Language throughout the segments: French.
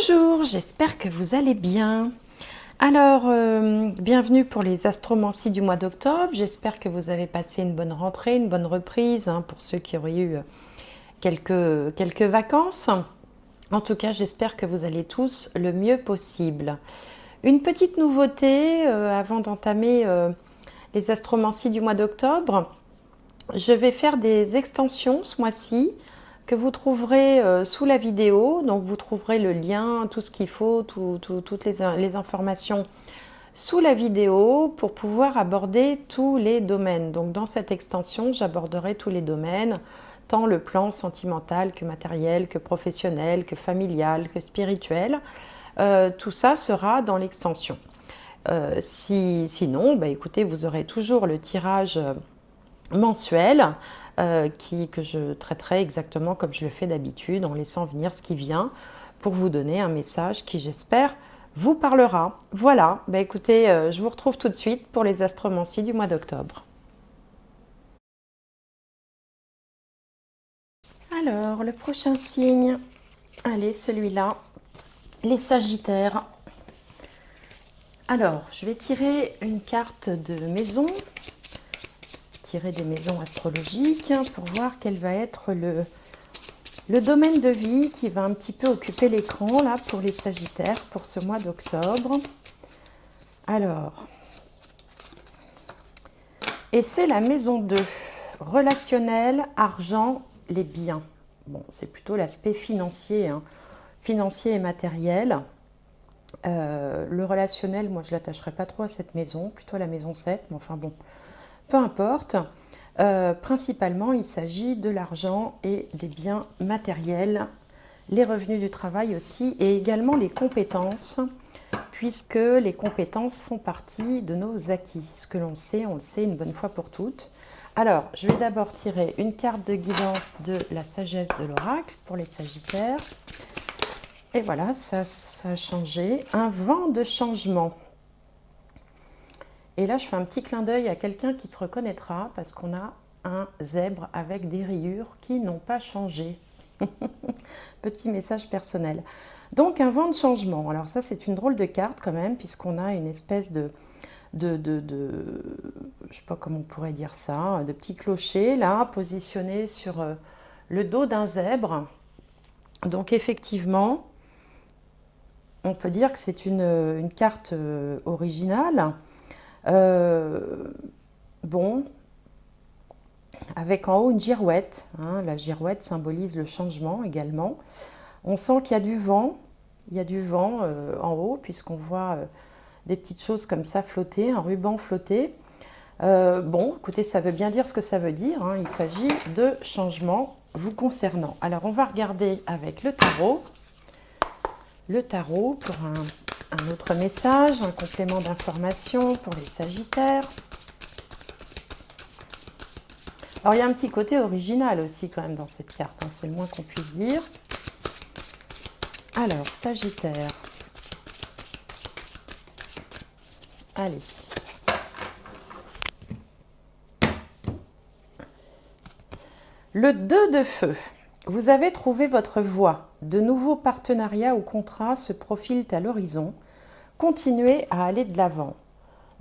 Bonjour, j'espère que vous allez bien. Alors, bienvenue pour les astromancies du mois d'octobre. J'espère que vous avez passé une bonne rentrée, une bonne reprise, hein, pour ceux qui auraient eu quelques vacances. En tout cas, j'espère que vous allez tous le mieux possible. Une petite nouveauté avant d'entamer les astromancies du mois d'octobre. Je vais faire des extensions ce mois-ci que vous trouverez sous la vidéo. Donc vous trouverez le lien, tout ce qu'il faut, toutes les informations sous la vidéo pour pouvoir aborder tous les domaines. Donc dans cette extension, j'aborderai tous les domaines, tant le plan sentimental que matériel, que professionnel, que familial, que spirituel. Tout ça sera dans l'extension. Sinon, bah, écoutez, vous aurez toujours le tirage mensuel que je traiterai exactement comme je le fais d'habitude, en laissant venir ce qui vient pour vous donner un message qui, j'espère, vous parlera. Voilà, bah écoutez, je vous retrouve tout de suite pour les astromancies du mois d'octobre. Alors, le prochain signe, allez, celui-là, les Sagittaires. Alors, je vais tirer une carte de maison, tirer des maisons astrologiques pour voir quel va être le domaine de vie qui va un petit peu occuper l'écran là pour les Sagittaires pour ce mois d'octobre. Alors, et c'est la maison 2, relationnel, argent, les biens. Bon, c'est plutôt l'aspect financier, hein, financier et matériel. Le relationnel, moi je l'attacherai pas trop à cette maison, plutôt à la maison 7, mais enfin bon, peu importe. Principalement, il s'agit de l'argent et des biens matériels, les revenus du travail aussi, et également les compétences, puisque les compétences font partie de nos acquis. Ce que l'on sait, on le sait une bonne fois pour toutes. Alors, je vais d'abord tirer une carte de guidance de la sagesse de l'oracle pour les Sagittaires. Et voilà, ça a changé. Un vent de changement. Et là, je fais un petit clin d'œil à quelqu'un qui se reconnaîtra parce qu'on a un zèbre avec des rayures qui n'ont pas changé. Petit message personnel. Donc, un vent de changement. Alors ça, c'est une drôle de carte quand même, puisqu'on a une espèce de je sais pas comment on pourrait dire ça, de petit clocher là, positionné sur le dos d'un zèbre. Donc, effectivement, on peut dire que c'est une carte originale. Bon, avec en haut une girouette, hein, la girouette symbolise le changement également. On sent qu'il y a du vent, en haut, puisqu'on voit des petites choses comme ça flotter, un ruban flotter. Bon, écoutez, ça veut bien dire ce que ça veut dire, hein. Il s'agit de changement vous concernant. Alors, on va regarder avec le tarot. Le tarot pour un autre message, un complément d'information pour les Sagittaires. Alors, il y a un petit côté original aussi quand même dans cette carte, hein, c'est le moins qu'on puisse dire. Alors, Sagittaire. Allez. Le 2 de feu. Vous avez trouvé votre voie. De nouveaux partenariats ou contrats se profilent à l'horizon. Continuez à aller de l'avant.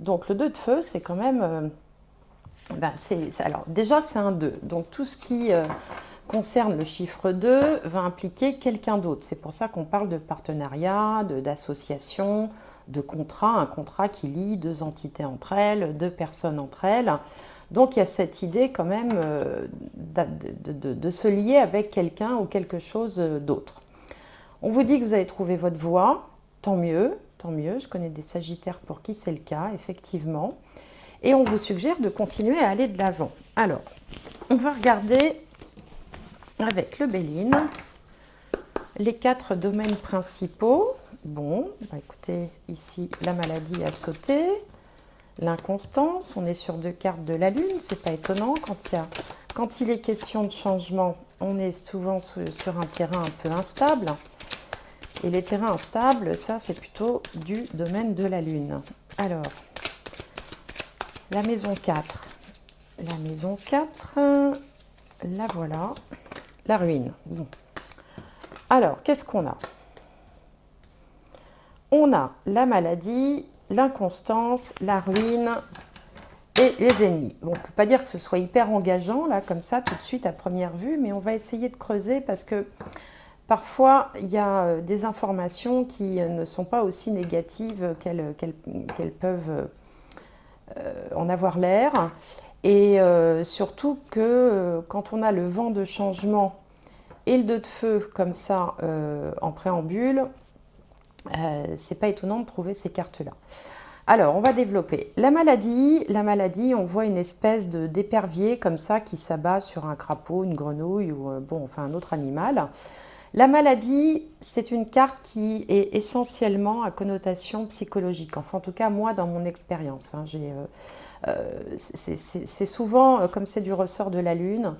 Donc, le 2 de feu, c'est quand même... alors, déjà, c'est un 2. Donc, tout ce qui concerne le chiffre 2 va impliquer quelqu'un d'autre. C'est pour ça qu'on parle de partenariat, d'association, de contrat. Un contrat qui lie deux entités entre elles, deux personnes entre elles. Donc, il y a cette idée quand même de se lier avec quelqu'un ou quelque chose d'autre. On vous dit que vous avez trouvé votre voie. Tant mieux, tant mieux. Je connais des Sagittaires pour qui c'est le cas, effectivement. Et on vous suggère de continuer à aller de l'avant. Alors, on va regarder avec le Béline les 4 domaines principaux. Bon, bah écoutez, ici, la maladie a sauté. L'inconstance, on est sur 2 cartes de la Lune, c'est pas étonnant. Quand il est question de changement, on est souvent sur un terrain un peu instable. Et les terrains instables, ça, c'est plutôt du domaine de la Lune. Alors, la maison 4. La maison 4, la voilà. La ruine. Bon. Alors, qu'est-ce qu'on a? On a la maladie, l'inconstance, la ruine et les ennemis. Bon, on ne peut pas dire que ce soit hyper engageant, là, comme ça, tout de suite, à première vue, mais on va essayer de creuser parce que parfois, il y a des informations qui ne sont pas aussi négatives qu'elles peuvent en avoir l'air. Et surtout que quand on a le vent de changement et le 2 de feu comme ça en préambule, c'est pas étonnant de trouver ces cartes-là. Alors, on va développer. La maladie, on voit une espèce d'épervier comme ça qui s'abat sur un crapaud, une grenouille ou bon, enfin un autre animal. La maladie, c'est une carte qui est essentiellement à connotation psychologique. Enfin, en tout cas, moi, dans mon expérience, hein, c'est souvent, comme c'est du ressort de la Lune,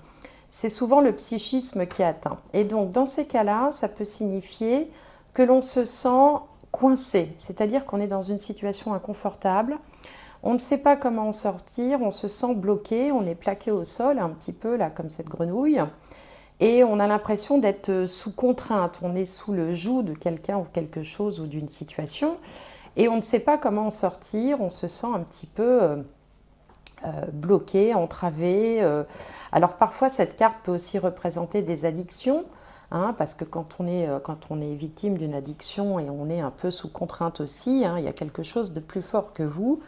c'est souvent le psychisme qui est atteint. Et donc, dans ces cas-là, ça peut signifier que l'on se sent coincé, c'est-à-dire qu'on est dans une situation inconfortable, on ne sait pas comment en sortir, on se sent bloqué, on est plaqué au sol, un petit peu là, comme cette grenouille, et on a l'impression d'être sous contrainte, on est sous le joug de quelqu'un ou quelque chose ou d'une situation, et on ne sait pas comment en sortir, on se sent un petit peu bloqué, entravé. Alors parfois cette carte peut aussi représenter des addictions, hein, parce que quand on est victime d'une addiction et on est un peu sous contrainte aussi, hein, il y a quelque chose de plus fort que vous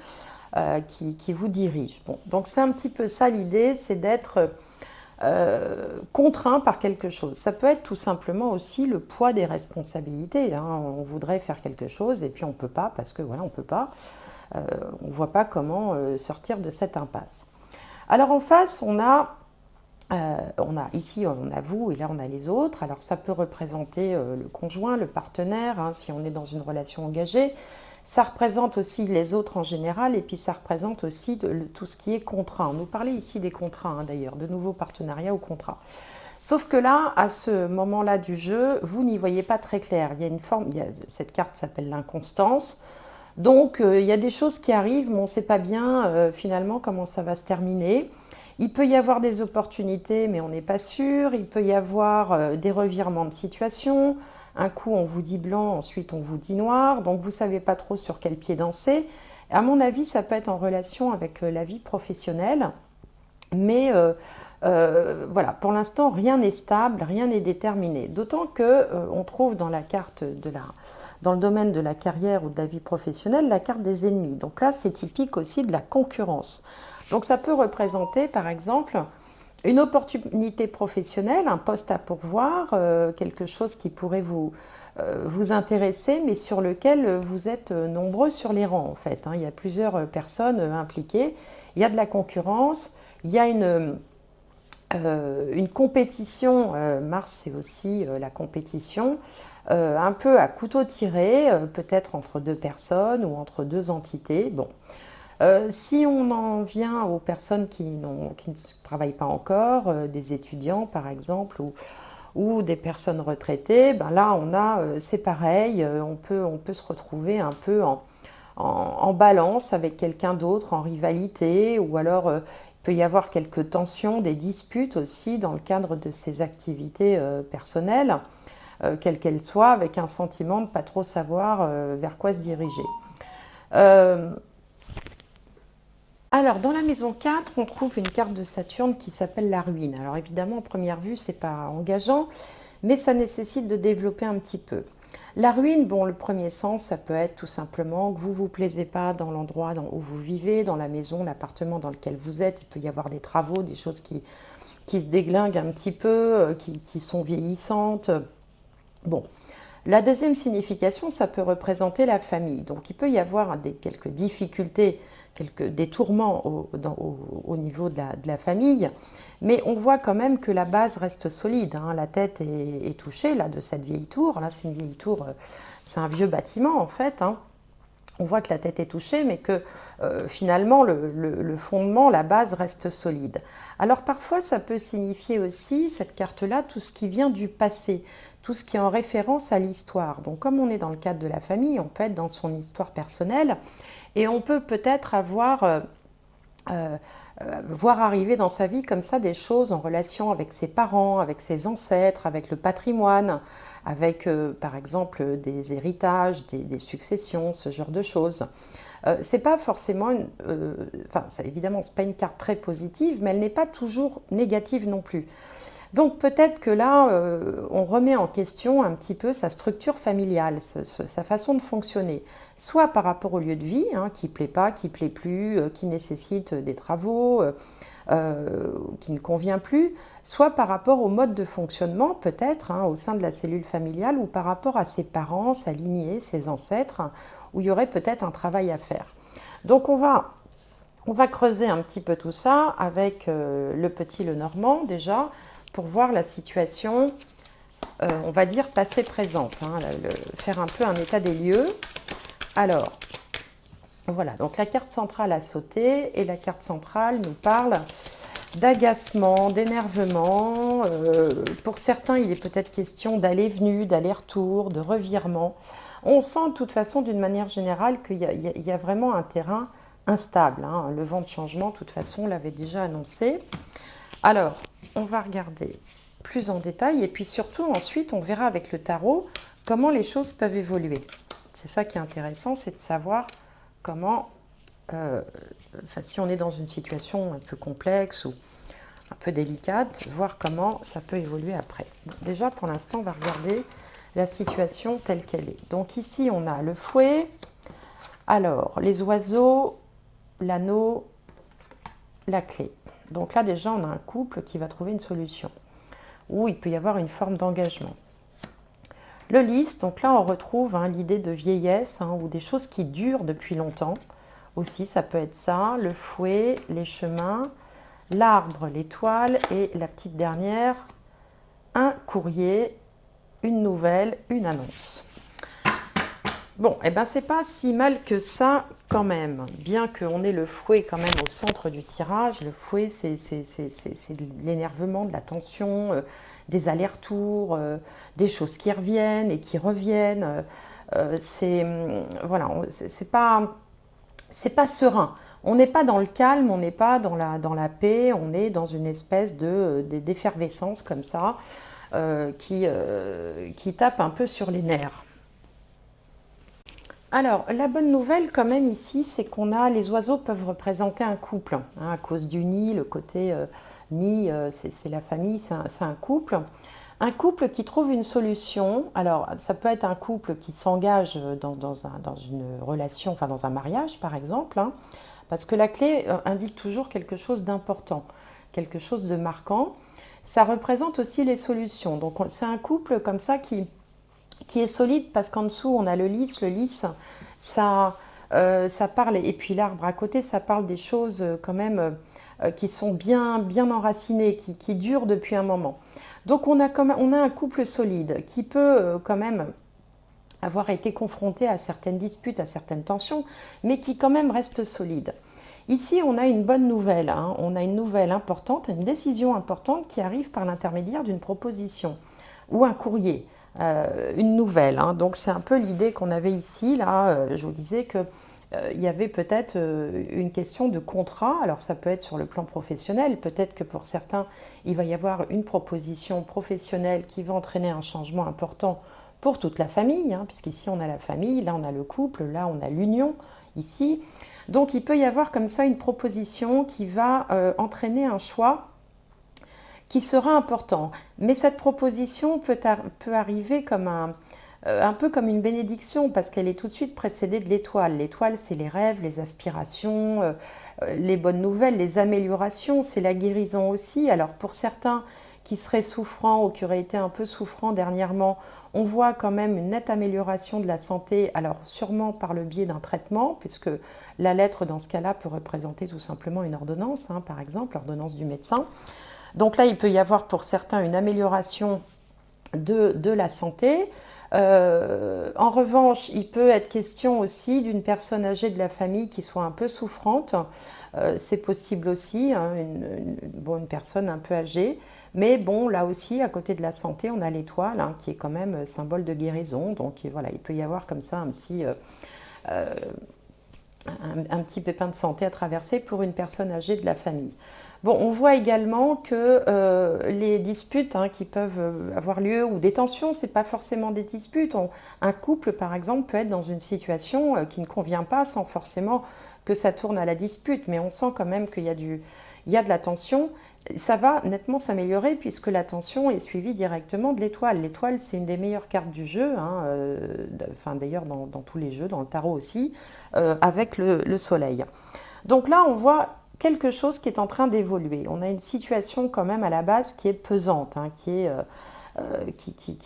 qui vous dirige. Bon, donc c'est un petit peu ça l'idée, c'est d'être contraint par quelque chose. Ça peut être tout simplement aussi le poids des responsabilités, hein. On voudrait faire quelque chose et puis on ne peut pas parce que voilà, on ne peut pas. On ne voit pas comment sortir de cette impasse. Alors en face, on a ici, on a vous et là on a les autres. Alors ça peut représenter le conjoint, le partenaire, hein, si on est dans une relation engagée. Ça représente aussi les autres en général et puis ça représente aussi tout ce qui est contrat. On nous parlait ici des contrats, hein, d'ailleurs, de nouveaux partenariats ou contrats. Sauf que là, à ce moment-là du jeu, vous n'y voyez pas très clair. Il y a une forme, cette carte s'appelle l'inconstance. Donc il y a des choses qui arrivent, mais on ne sait pas bien finalement comment ça va se terminer. Il peut y avoir des opportunités, mais on n'est pas sûr. Il peut y avoir des revirements de situation. Un coup, on vous dit blanc, ensuite on vous dit noir. Donc vous ne savez pas trop sur quel pied danser. À mon avis, ça peut être en relation avec la vie professionnelle. Mais voilà, pour l'instant, rien n'est stable, rien n'est déterminé. D'autant qu'on trouve dans la carte dans le domaine de la carrière ou de la vie professionnelle, la carte des ennemis. Donc là, c'est typique aussi de la concurrence. Donc ça peut représenter, par exemple, une opportunité professionnelle, un poste à pourvoir, quelque chose qui pourrait vous intéresser, mais sur lequel vous êtes nombreux sur les rangs, en fait, hein. Il y a plusieurs personnes impliquées. Il y a de la concurrence, il y a une compétition. Mars, c'est aussi la compétition. Un peu à couteau tiré, peut-être entre deux personnes ou entre deux entités. Bon. Si on en vient aux personnes qui ne travaillent pas encore, des étudiants par exemple, ou des personnes retraitées, ben là c'est pareil, on peut se retrouver un peu en balance avec quelqu'un d'autre, en rivalité, ou alors il peut y avoir quelques tensions, des disputes aussi dans le cadre de ces activités personnelles, quelles qu'elles soient, avec un sentiment de ne pas trop savoir vers quoi se diriger. Alors, dans la maison 4, on trouve une carte de Saturne qui s'appelle la ruine. Alors évidemment, en première vue, c'est pas engageant, mais ça nécessite de développer un petit peu. La ruine, bon, le premier sens, ça peut être tout simplement que vous ne vous plaisez pas dans l'endroit où vous vivez, dans la maison, l'appartement dans lequel vous êtes. Il peut y avoir des travaux, des choses qui se déglinguent un petit peu, qui sont vieillissantes. Bon. La deuxième signification, ça peut représenter la famille. Donc il peut y avoir quelques difficultés, des tourments au niveau de la famille, mais on voit quand même que la base reste solide, hein. La tête est touchée là, de cette vieille tour. Là, c'est une vieille tour, c'est un vieux bâtiment en fait, hein. On voit que la tête est touchée, mais que finalement, le fondement, la base reste solide. Alors parfois, ça peut signifier aussi, cette carte-là, tout ce qui vient du passé, tout ce qui est en référence à l'histoire. Donc comme on est dans le cadre de la famille, on peut être dans son histoire personnelle, et on peut peut-être avoir voir arriver dans sa vie comme ça des choses en relation avec ses parents, avec ses ancêtres, avec le patrimoine, avec par exemple des héritages, des successions, ce genre de choses. C'est pas forcément, enfin évidemment c'est pas une carte très positive, mais elle n'est pas toujours négative non plus. Donc peut-être que là, on remet en question un petit peu sa structure familiale, sa façon de fonctionner, soit par rapport au lieu de vie, hein, qui ne plaît pas, qui ne plaît plus, qui nécessite des travaux, qui ne convient plus, soit par rapport au mode de fonctionnement, peut-être, hein, au sein de la cellule familiale, ou par rapport à ses parents, sa lignée, ses ancêtres, où il y aurait peut-être un travail à faire. Donc on va creuser un petit peu tout ça avec le petit Lenormand déjà, pour voir la situation, on va dire passée-présente, hein, faire un peu un état des lieux. Alors, voilà, donc la carte centrale a sauté et la carte centrale nous parle d'agacement, d'énervement. Pour certains, il est peut-être question d'aller-venu, d'aller-retour, de revirement. On sent de toute façon, d'une manière générale, qu'il y a vraiment un terrain instable, hein. Le vent de changement, de toute façon, on l'avait déjà annoncé. Alors, on va regarder plus en détail et puis surtout ensuite on verra avec le tarot comment les choses peuvent évoluer. C'est ça qui est intéressant, c'est de savoir comment, si on est dans une situation un peu complexe ou un peu délicate, voir comment ça peut évoluer après. Bon, déjà pour l'instant on va regarder la situation telle qu'elle est. Donc ici on a le fouet, alors les oiseaux, l'anneau, la clé. Donc là déjà on a un couple qui va trouver une solution, où il peut y avoir une forme d'engagement. Le lys, donc là on retrouve l'idée de vieillesse, ou des choses qui durent depuis longtemps. Aussi ça peut être ça, le fouet, les chemins, l'arbre, l'étoile et la petite dernière, un courrier, une nouvelle, une annonce. Bon, et ben c'est pas si mal que ça quand même, bien qu'on ait le fouet quand même au centre du tirage. Le fouet, c'est de l'énervement, de la tension, des allers-retours, des choses qui reviennent et qui reviennent. Voilà, c'est pas serein. On n'est pas dans le calme, on n'est pas dans la paix, on est dans une espèce d'effervescence comme ça, qui tape un peu sur les nerfs. Alors, la bonne nouvelle quand même ici, c'est les oiseaux peuvent représenter un couple, hein, à cause du nid, le côté nid, c'est la famille, c'est un couple. Un couple qui trouve une solution. Alors, ça peut être un couple qui s'engage dans une relation, enfin dans un mariage par exemple, hein, parce que la clé indique toujours quelque chose d'important, quelque chose de marquant. Ça représente aussi les solutions. Donc, c'est un couple comme ça qui est solide parce qu'en dessous on a le lys, ça parle, et puis l'arbre à côté, ça parle des choses quand même qui sont bien enracinées, qui durent depuis un moment. Donc on a un couple solide qui peut quand même avoir été confronté à certaines disputes, à certaines tensions, mais qui quand même reste solide. Ici, on a une bonne nouvelle, hein. On a une nouvelle importante, une décision importante qui arrive par l'intermédiaire d'une proposition ou un courrier. Une nouvelle, hein. Donc c'est un peu l'idée qu'on avait ici, là, je vous disais que il y avait peut-être une question de contrat. Alors ça peut être sur le plan professionnel, peut-être que pour certains il va y avoir une proposition professionnelle qui va entraîner un changement important pour toute la famille, hein, puisqu'ici on a la famille, là on a le couple, là on a l'union ici. Donc il peut y avoir comme ça une proposition qui va entraîner un choix qui sera important. Mais cette proposition peut arriver comme un peu comme une bénédiction, parce qu'elle est tout de suite précédée de l'étoile. L'étoile, c'est les rêves, les aspirations, les bonnes nouvelles, les améliorations, c'est la guérison aussi. Alors pour certains qui seraient souffrants ou qui auraient été un peu souffrants dernièrement, on voit quand même une nette amélioration de la santé, alors sûrement par le biais d'un traitement, puisque la lettre dans ce cas-là peut représenter tout simplement une ordonnance, hein, par exemple, l'ordonnance du médecin. Donc là, il peut y avoir pour certains une amélioration de la santé. En revanche, il peut être question aussi d'une personne âgée de la famille qui soit un peu souffrante. C'est possible aussi, hein, une personne un peu âgée. Mais bon, là aussi, à côté de la santé, on a l'étoile, hein, qui est quand même symbole de guérison. Donc voilà, il peut y avoir comme ça un un petit pépin de santé à traverser pour une personne âgée de la famille. Bon, on voit également que les disputes qui peuvent avoir lieu ou des tensions, c'est pas forcément des disputes. Un couple, par exemple, peut être dans une situation qui ne convient pas sans forcément que ça tourne à la dispute, mais on sent quand même qu'il y a de la tension. Ça va nettement s'améliorer puisque la tension est suivie directement de l'étoile. L'étoile, c'est une des meilleures cartes du jeu, d'ailleurs dans tous les jeux, dans le tarot aussi, avec le soleil. Donc là, on voit quelque chose qui est en train d'évoluer. On a une situation quand même à la base qui est pesante, qui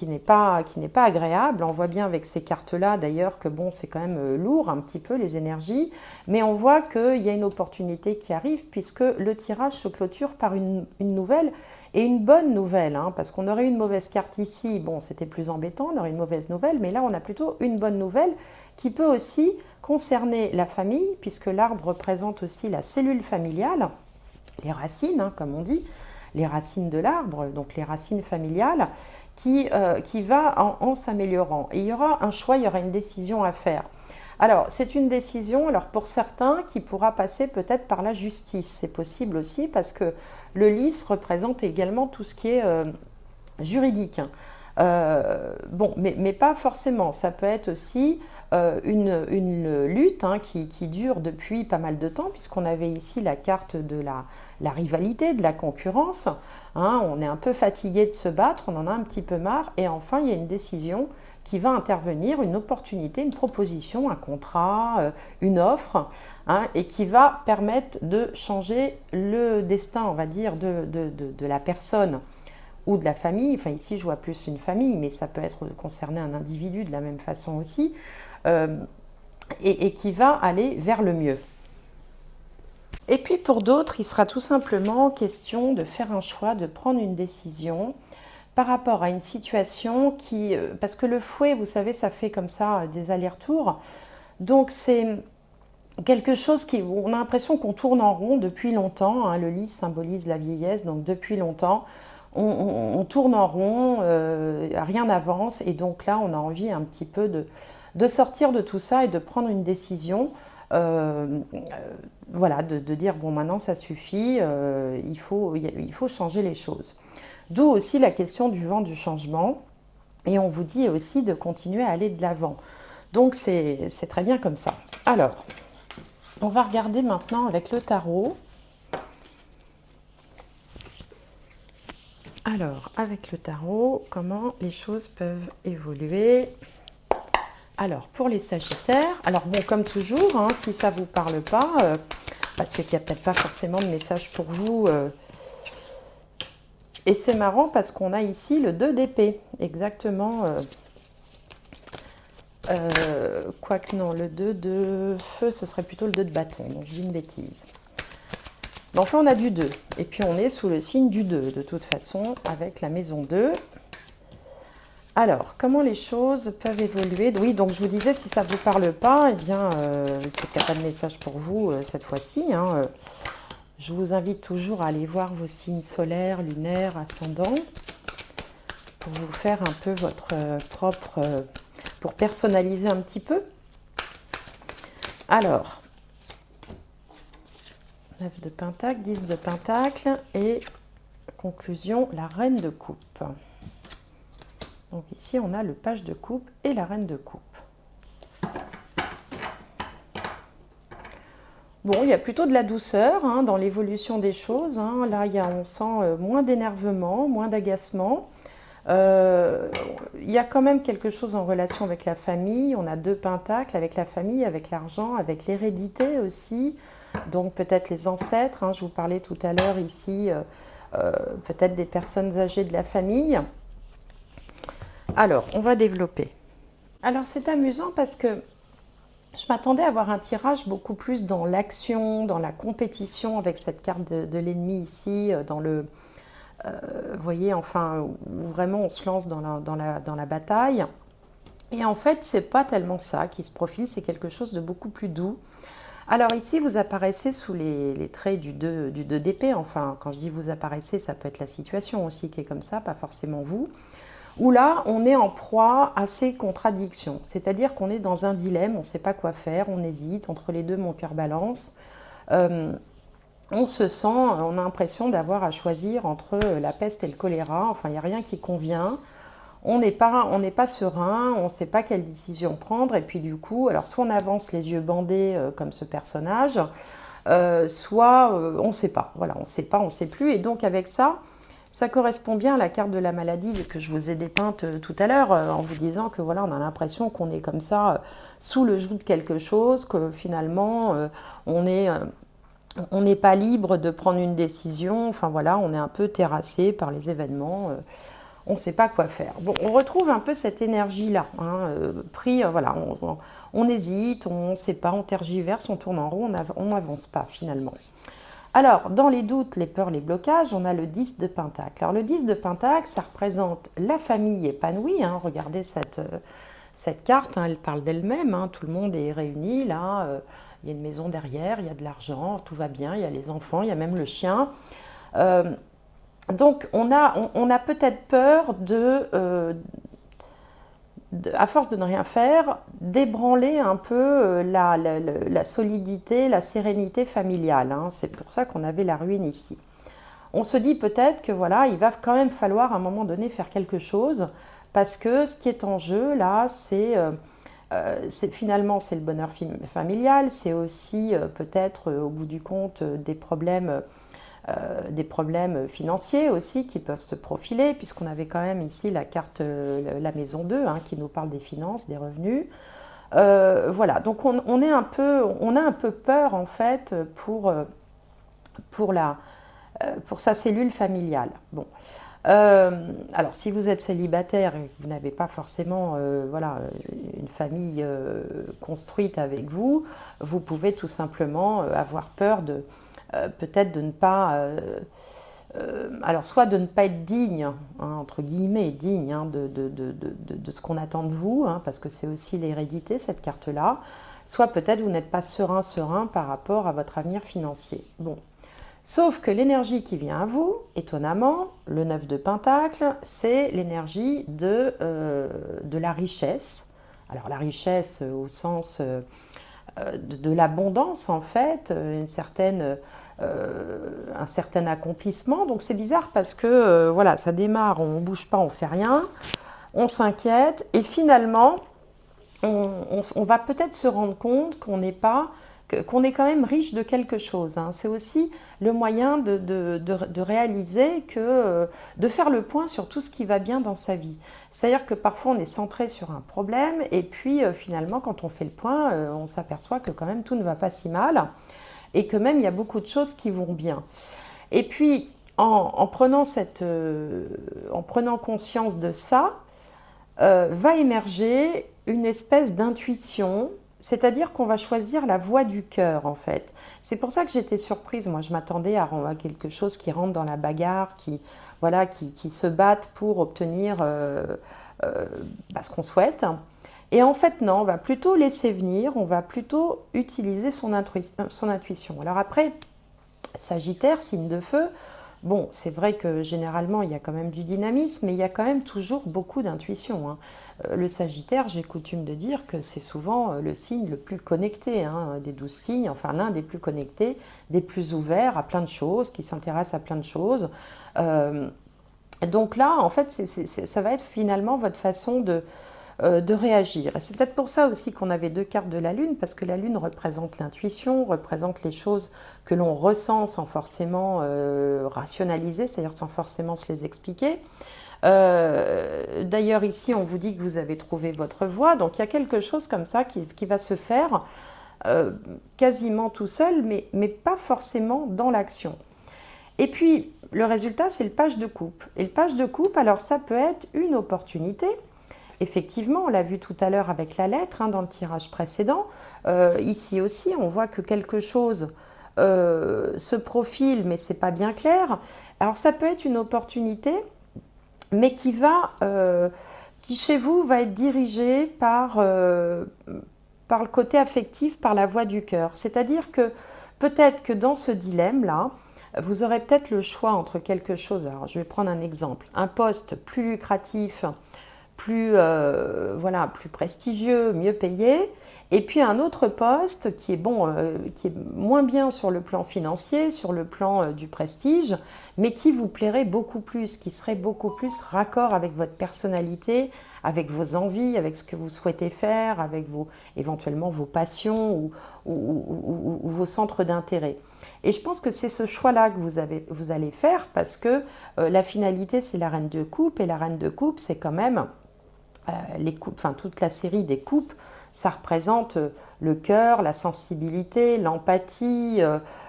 n'est pas agréable. On voit bien avec ces cartes-là d'ailleurs que bon, c'est quand même lourd un petit peu les énergies, mais on voit qu'il y a une opportunité qui arrive puisque le tirage se clôture par une nouvelle et une bonne nouvelle, parce qu'on aurait une mauvaise carte ici, bon c'était plus embêtant, on aurait une mauvaise nouvelle, mais là on a plutôt une bonne nouvelle qui peut aussi concerner la famille puisque l'arbre représente aussi la cellule familiale, les racines comme on dit, les racines de l'arbre, donc les racines familiales, qui va en s'améliorant. Et il y aura un choix, il y aura une décision à faire. Alors, c'est une décision, alors pour certains, qui pourra passer peut-être par la justice. C'est possible aussi parce que le lys représente également tout ce qui est juridique. Bon, mais pas forcément. Ça peut être aussi une lutte qui dure depuis pas mal de temps, puisqu'on avait ici la carte de la rivalité, de la concurrence. On est un peu fatigué de se battre, on en a un petit peu marre, et enfin il y a une décision qui va intervenir, une opportunité, une proposition, un contrat, une offre, et qui va permettre de changer le destin, on va dire, de la personne ou de la famille. Enfin ici je vois plus une famille, mais ça peut être concerné un individu de la même façon aussi, et qui va aller vers le mieux. Et puis pour d'autres, il sera tout simplement question de faire un choix, de prendre une décision par rapport à une situation qui... Parce que le fouet, vous savez, ça fait comme ça des allers-retours. Donc c'est quelque chose qui... On a l'impression qu'on tourne en rond depuis longtemps. Le lys symbolise la vieillesse, donc depuis longtemps. On tourne en rond, rien n'avance. Et donc là, on a envie un petit peu de sortir de tout ça et de prendre une décision. Voilà, de dire bon maintenant ça suffit, il faut changer les choses. D'où aussi la question du vent du changement, et on vous dit aussi de continuer à aller de l'avant. Donc c'est très bien comme ça. Alors, on va regarder maintenant avec le tarot. Alors, avec le tarot, comment les choses peuvent évoluer. Alors, pour les Sagittaires, alors bon, comme toujours, si ça ne vous parle pas, parce qu'il n'y a peut-être pas forcément de message pour vous. Et c'est marrant parce qu'on a ici le 2 d'épée, exactement. Quoique non, le 2 de feu, ce serait plutôt le 2 de bâton, donc je dis une bêtise. Mais enfin, on a du 2. Et puis, on est sous le signe du 2, de toute façon, avec la maison 2. Alors, comment les choses peuvent évoluer? Oui, donc je vous disais, si ça ne vous parle pas, eh bien, c'est qu'il n'y a pas de message pour vous cette fois-ci. Je vous invite toujours à aller voir vos signes solaires, lunaires, ascendants, pour vous faire un peu votre propre... pour personnaliser un petit peu. Alors, 9 de Pentacle, 10 de Pentacle, et conclusion, la Reine de Coupe. Donc ici, on a le Page de Coupe et la Reine de Coupe. Bon, il y a plutôt de la douceur dans l'évolution des choses. Là, on sent moins d'énervement, moins d'agacement. Il y a quand même quelque chose en relation avec la famille. On a 2 pentacles avec la famille, avec l'argent, avec l'hérédité aussi. Donc peut-être les ancêtres. Je vous parlais tout à l'heure ici, peut-être des personnes âgées de la famille. Alors, on va développer. Alors, c'est amusant parce que je m'attendais à avoir un tirage beaucoup plus dans l'action, dans la compétition avec cette carte de l'ennemi ici, dans le... vous voyez, enfin, où vraiment on se lance dans la bataille. Et en fait, c'est pas tellement ça qui se profile, c'est quelque chose de beaucoup plus doux. Alors ici, vous apparaissez sous les traits du 2 d'épée. Enfin, quand je dis vous apparaissez, ça peut être la situation aussi qui est comme ça, pas forcément vous. où là, on est en proie à ces contradictions. C'est-à-dire qu'on est dans un dilemme, on ne sait pas quoi faire, on hésite, entre les deux, mon cœur balance. On se sent, on a l'impression d'avoir à choisir entre la peste et le choléra, enfin, il n'y a rien qui convient. On n'est pas serein, on ne sait pas quelle décision prendre, et puis du coup, alors soit on avance les yeux bandés comme ce personnage, soit on ne sait pas, voilà, on ne sait pas, on ne sait plus, et donc avec ça, ça correspond bien à la carte de la maladie que je vous ai dépeinte tout à l'heure, en vous disant que voilà, on a l'impression qu'on est comme ça, sous le joug de quelque chose, que finalement, on est... on n'est pas libre de prendre une décision, enfin voilà, on est un peu terrassé par les événements, on ne sait pas quoi faire. Bon, on retrouve un peu cette énergie-là, hein, voilà, on hésite, on ne sait pas, on tergiverse, on tourne en rond, on n'avance pas finalement. Alors, dans les doutes, les peurs, les blocages, on a le 10 de Pentacle. Alors le 10 de Pentacle, ça représente la famille épanouie, hein, regardez cette carte, hein, elle parle d'elle-même, hein, tout le monde est réuni là, il y a une maison derrière, il y a de l'argent, tout va bien, il y a les enfants, il y a même le chien. Donc on a peut-être peur à force de ne rien faire, d'ébranler un peu la solidité, la sérénité familiale, hein. C'est pour ça qu'on avait la ruine ici. On se dit peut-être que voilà, il va quand même falloir à un moment donné faire quelque chose, parce que ce qui est en jeu là, finalement c'est le bonheur familial, c'est aussi peut-être au bout du compte des problèmes financiers aussi qui peuvent se profiler, puisqu'on avait quand même ici la carte, la maison 2, hein, qui nous parle des finances, des revenus. Voilà, donc on a un peu peur en fait pour sa cellule familiale. Bon. Alors si vous êtes célibataire et que vous n'avez pas forcément voilà, une famille construite avec vous, vous pouvez tout simplement avoir peur peut-être de ne pas alors soit de ne pas être digne, hein, entre guillemets digne, hein, de ce qu'on attend de vous, hein, parce que c'est aussi l'hérédité cette carte là, soit peut-être vous n'êtes pas serein par rapport à votre avenir financier. Bon. Sauf que l'énergie qui vient à vous, étonnamment, le 9 de Pentacle, c'est l'énergie de la richesse. Alors la richesse au sens de l'abondance en fait, un certain accomplissement. Donc c'est bizarre parce que voilà, ça démarre, on ne bouge pas, on ne fait rien, on s'inquiète et finalement on va peut-être se rendre compte qu'on est quand même riche de quelque chose, hein. C'est aussi le moyen de réaliser de faire le point sur tout ce qui va bien dans sa vie. C'est-à-dire que parfois on est centré sur un problème et puis finalement quand on fait le point, on s'aperçoit que quand même tout ne va pas si mal et que même il y a beaucoup de choses qui vont bien. Et puis en prenant conscience de ça, va émerger une espèce d'intuition, c'est-à-dire qu'on va choisir la voie du cœur en fait. C'est pour ça que j'étais surprise, moi je m'attendais à quelque chose qui rentre dans la bagarre, qui se batte pour obtenir ce qu'on souhaite. Et en fait non, on va plutôt laisser venir, on va plutôt utiliser son intuition. Alors après, Sagittaire, signe de feu, bon, c'est vrai que généralement, il y a quand même du dynamisme, mais il y a quand même toujours beaucoup d'intuition, hein. Le Sagittaire, j'ai coutume de dire que c'est souvent le signe le plus connecté, hein, des 12 signes, enfin l'un des plus connectés, des plus ouverts à plein de choses, qui s'intéressent à plein de choses. Donc là, en fait, ça va être finalement votre façon de réagir. Et c'est peut-être pour ça aussi qu'on avait deux cartes de la Lune, parce que la Lune représente l'intuition, représente les choses que l'on ressent sans forcément rationaliser, c'est-à-dire sans forcément se les expliquer. D'ailleurs ici on vous dit que vous avez trouvé votre voie, donc il y a quelque chose comme ça qui va se faire quasiment tout seul, mais pas forcément dans l'action. Et puis le résultat c'est le page de coupe. Et le page de coupe, alors ça peut être une opportunité. Effectivement, on l'a vu tout à l'heure avec la lettre, hein, dans le tirage précédent. Ici aussi, on voit que quelque chose se profile, mais c'est pas bien clair. Alors ça peut être une opportunité, mais qui chez vous va être dirigée par le côté affectif, par la voix du cœur. C'est-à-dire que peut-être que dans ce dilemme-là, vous aurez peut-être le choix entre quelque chose. Alors, je vais prendre un exemple. Un poste plus lucratif, plus, voilà, plus prestigieux, mieux payé, et puis un autre poste qui est, bon, qui est moins bien sur le plan financier, sur le plan du prestige, mais qui vous plairait beaucoup plus, qui serait beaucoup plus raccord avec votre personnalité, avec vos envies, avec ce que vous souhaitez faire, avec éventuellement vos passions ou vos centres d'intérêt. Et je pense que c'est ce choix-là que vous allez faire parce que la finalité, c'est la reine de coupe, et la reine de coupe, c'est quand même les coupes, enfin toute la série des coupes, ça représente le cœur, la sensibilité, l'empathie,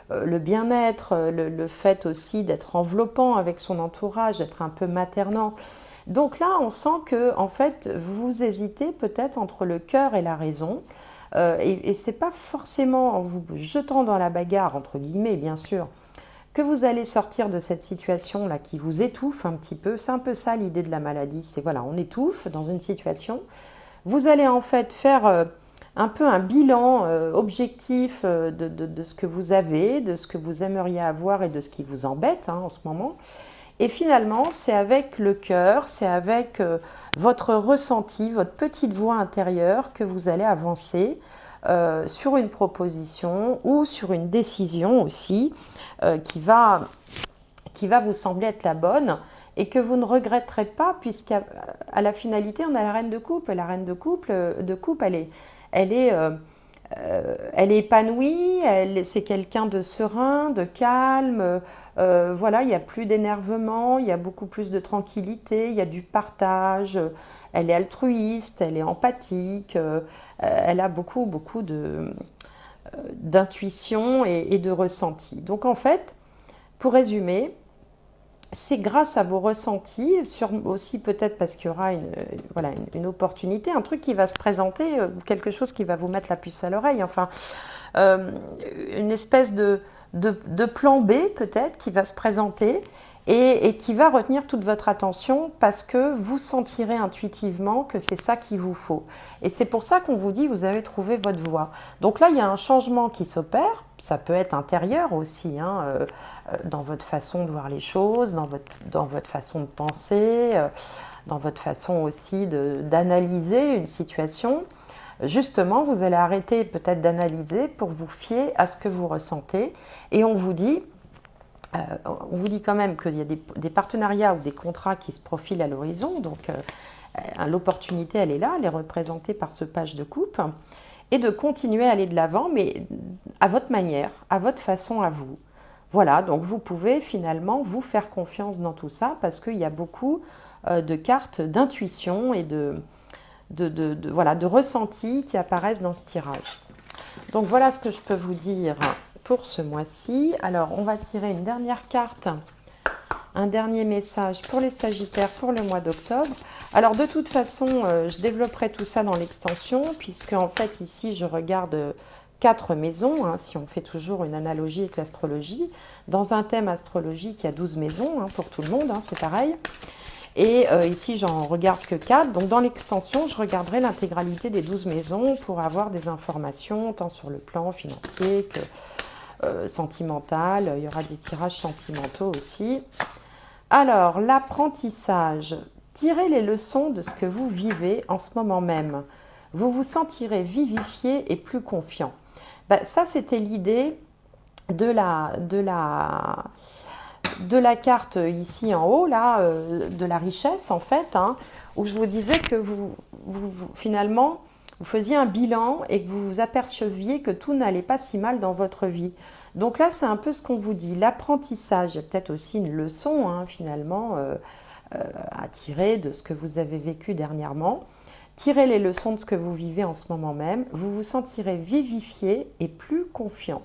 le bien-être, le fait aussi d'être enveloppant avec son entourage, d'être un peu maternant. Donc là, on sent que en fait, vous hésitez peut-être entre le cœur et la raison. Et c'est pas forcément en vous jetant dans la bagarre, entre guillemets, bien sûr, que vous allez sortir de cette situation-là qui vous étouffe un petit peu. C'est un peu ça l'idée de la maladie, c'est voilà, on étouffe dans une situation. Vous allez en fait faire un peu un bilan objectif de ce que vous avez, de ce que vous aimeriez avoir et de ce qui vous embête en ce moment. Et finalement, c'est avec le cœur, c'est avec votre ressenti, votre petite voix intérieure que vous allez avancer sur une proposition ou sur une décision aussi qui va vous sembler être la bonne et que vous ne regretterez pas puisqu'à la finalité, on a la reine de coupe. Et la reine de coupe, elle est épanouie, c'est quelqu'un de serein, de calme, voilà, il n'y a plus d'énervement, il y a beaucoup plus de tranquillité, il y a du partage, elle est altruiste, elle est empathique, elle a beaucoup d'intuition et de ressenti. Donc en fait, pour résumer, c'est grâce à vos ressentis, aussi peut-être parce qu'il y aura voilà, une opportunité, un truc qui va se présenter, quelque chose qui va vous mettre la puce à l'oreille, enfin, une espèce de plan B peut-être qui va se présenter et qui va retenir toute votre attention parce que vous sentirez intuitivement que c'est ça qu'il vous faut. Et c'est pour ça qu'on vous dit vous avez trouvé votre voie. Donc là, il y a un changement qui s'opère, ça peut être intérieur aussi, dans votre façon de voir les choses, dans votre façon de penser, dans votre façon aussi d'analyser une situation. Justement, vous allez arrêter peut-être d'analyser pour vous fier à ce que vous ressentez. Et on vous dit quand même qu'il y a des partenariats ou des contrats qui se profilent à l'horizon. Donc, l'opportunité, elle est là, elle est représentée par ce page de coupe. Et de continuer à aller de l'avant, mais à votre manière, à votre façon à vous. Voilà, donc vous pouvez finalement vous faire confiance dans tout ça parce qu'il y a beaucoup de cartes d'intuition et voilà, de ressenti qui apparaissent dans ce tirage. Donc voilà ce que je peux vous dire pour ce mois-ci. Alors on va tirer une dernière carte, un dernier message pour les Sagittaires pour le mois d'octobre. Alors de toute façon, je développerai tout ça dans l'extension puisque en fait ici je regarde 4 maisons, si on fait toujours une analogie avec l'astrologie. Dans un thème astrologique, il y a 12 maisons pour tout le monde, c'est pareil. Et ici, j'en regarde que 4. Donc, dans l'extension, je regarderai l'intégralité des 12 maisons pour avoir des informations, tant sur le plan financier que sentimental. Il y aura des tirages sentimentaux aussi. Alors, l'apprentissage. Tirez les leçons de ce que vous vivez en ce moment même. Vous vous sentirez vivifié et plus confiant. Ça, c'était l'idée de la carte ici en haut, là, de la richesse en fait, où je vous disais que finalement, vous faisiez un bilan et que vous vous aperceviez que tout n'allait pas si mal dans votre vie. Donc là, c'est un peu ce qu'on vous dit, l'apprentissage. Il y a peut-être aussi une leçon finalement à tirer de ce que vous avez vécu dernièrement. Tirez les leçons de ce que vous vivez en ce moment même. Vous vous sentirez vivifié et plus confiant.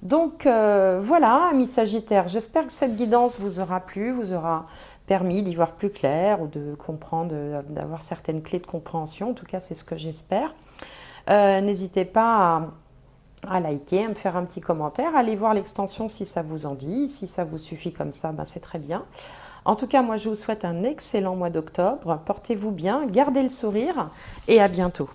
Donc voilà, amis Sagittaires, j'espère que cette guidance vous aura plu, vous aura permis d'y voir plus clair ou de comprendre, d'avoir certaines clés de compréhension. En tout cas, c'est ce que j'espère. N'hésitez pas à liker, à me faire un petit commentaire, allez voir l'extension si ça vous en dit. Si ça vous suffit comme ça, c'est très bien. En tout cas, moi, je vous souhaite un excellent mois d'octobre. Portez-vous bien, gardez le sourire et à bientôt.